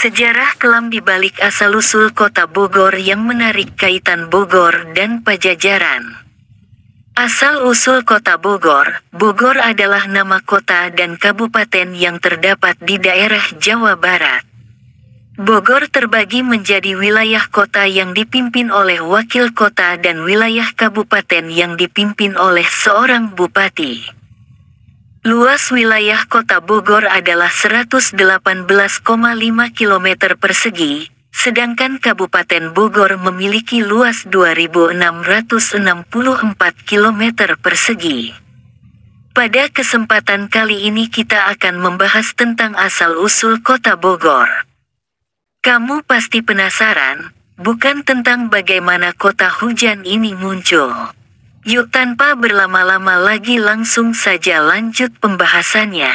Sejarah kelam di balik asal-usul kota Bogor yang menarik kaitan Bogor dan Pajajaran. Asal-usul kota Bogor. Bogor adalah nama kota dan kabupaten yang terdapat di daerah Jawa Barat. Bogor terbagi menjadi wilayah kota yang dipimpin oleh wakil kota dan wilayah kabupaten yang dipimpin oleh seorang bupati. Luas wilayah kota Bogor adalah 118,5 km persegi, sedangkan Kabupaten Bogor memiliki luas 2.664 km persegi. Pada kesempatan kali ini kita akan membahas tentang asal-usul kota Bogor. Kamu pasti penasaran, bukan tentang bagaimana kota hujan ini muncul? Yuk tanpa berlama-lama lagi langsung saja lanjut pembahasannya.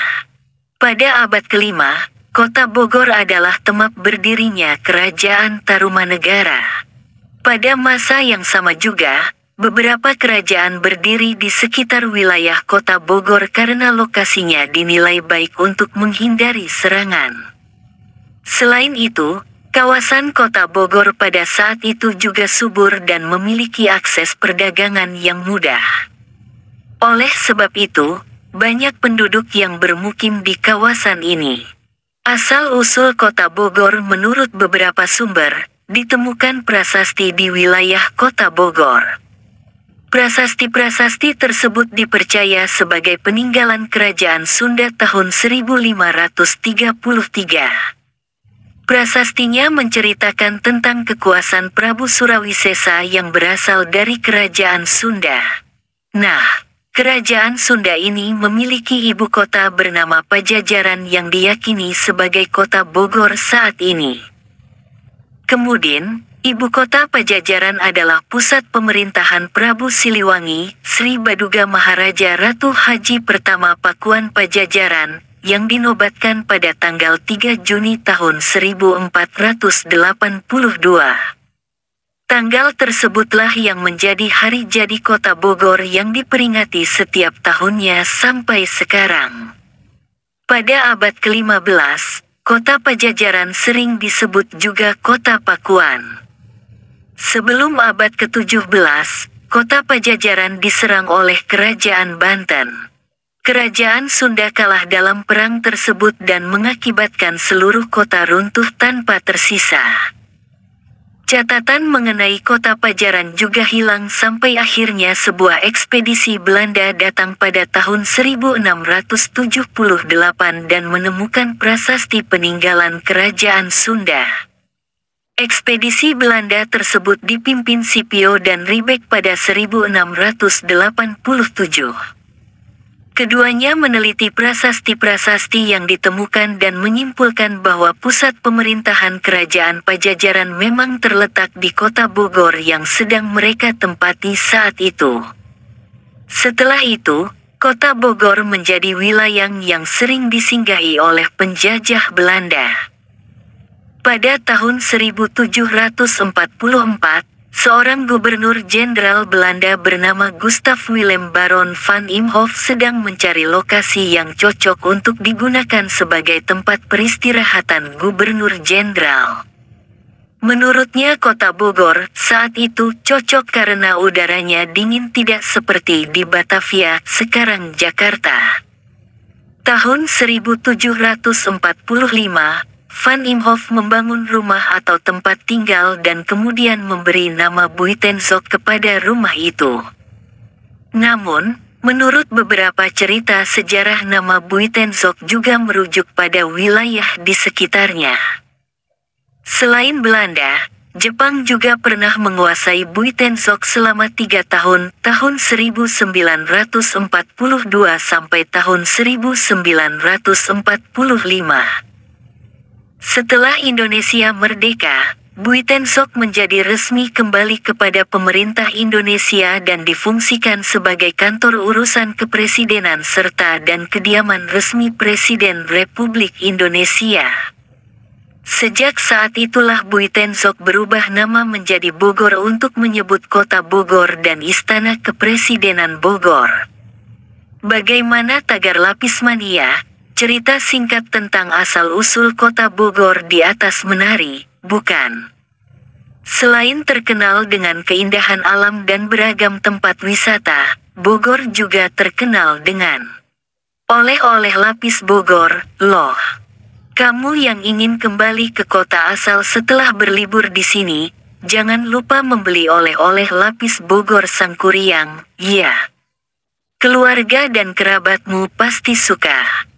Pada abad kelima, kota Bogor adalah tempat berdirinya Kerajaan Tarumanegara. Pada masa yang sama juga, beberapa kerajaan berdiri di sekitar wilayah kota Bogor karena lokasinya dinilai baik untuk menghindari serangan. Selain itu, kawasan kota Bogor pada saat itu juga subur dan memiliki akses perdagangan yang mudah. Oleh sebab itu, banyak penduduk yang bermukim di kawasan ini. Asal-usul kota Bogor menurut beberapa sumber, ditemukan prasasti di wilayah kota Bogor. Prasasti-prasasti tersebut dipercaya sebagai peninggalan kerajaan Sunda tahun 1533. Prasastinya menceritakan tentang kekuasaan Prabu Surawisesa yang berasal dari kerajaan Sunda. Nah, kerajaan Sunda ini memiliki ibu kota bernama Pajajaran yang diyakini sebagai kota Bogor saat ini. Kemudian, ibu kota Pajajaran adalah pusat pemerintahan Prabu Siliwangi, Sri Baduga Maharaja Ratu Haji Pertama Pakuan Pajajaran, yang dinobatkan pada tanggal 3 Juni tahun 1482. Tanggal tersebutlah yang menjadi hari jadi kota Bogor yang diperingati setiap tahunnya sampai sekarang. Pada abad ke-15, kota Pajajaran sering disebut juga kota Pakuan. Sebelum abad ke-17, kota Pajajaran diserang oleh kerajaan Banten. Kerajaan Sunda kalah dalam perang tersebut dan mengakibatkan seluruh kota runtuh tanpa tersisa. Catatan mengenai kota Pajajaran juga hilang sampai akhirnya sebuah ekspedisi Belanda datang pada tahun 1678 dan menemukan prasasti peninggalan kerajaan Sunda. Ekspedisi Belanda tersebut dipimpin Scipio dan Riebeck pada 1687. Keduanya meneliti prasasti-prasasti yang ditemukan dan menyimpulkan bahwa pusat pemerintahan kerajaan Pajajaran memang terletak di kota Bogor yang sedang mereka tempati saat itu. Setelah itu, kota Bogor menjadi wilayah yang sering disinggahi oleh penjajah Belanda. Pada tahun 1744, seorang gubernur jenderal Belanda bernama Gustav Willem Baron van Imhoff sedang mencari lokasi yang cocok untuk digunakan sebagai tempat peristirahatan gubernur jenderal. Menurutnya kota Bogor saat itu cocok karena udaranya dingin tidak seperti di Batavia, sekarang Jakarta. Tahun 1745, Van Imhoff membangun rumah atau tempat tinggal dan kemudian memberi nama Buitenzorg kepada rumah itu. Namun, menurut beberapa cerita sejarah nama Buitenzorg juga merujuk pada wilayah di sekitarnya. Selain Belanda, Jepang juga pernah menguasai Buitenzorg selama 3 tahun, tahun 1942 sampai tahun 1945. Setelah Indonesia merdeka, Buitenzorg menjadi resmi kembali kepada pemerintah Indonesia dan difungsikan sebagai kantor urusan kepresidenan serta dan kediaman resmi Presiden Republik Indonesia. Sejak saat itulah Buitenzorg berubah nama menjadi Bogor untuk menyebut kota Bogor dan istana kepresidenan Bogor. Bagaimana tagar lapis mania? cerita singkat tentang asal-usul kota Bogor di atas menari, bukan? Selain terkenal dengan keindahan alam dan beragam tempat wisata, Bogor juga terkenal dengan oleh-oleh lapis Bogor, loh. Kamu yang ingin kembali ke kota asal setelah berlibur di sini, jangan lupa membeli oleh-oleh lapis Bogor Sangkuriang, ya. Keluarga dan kerabatmu pasti suka.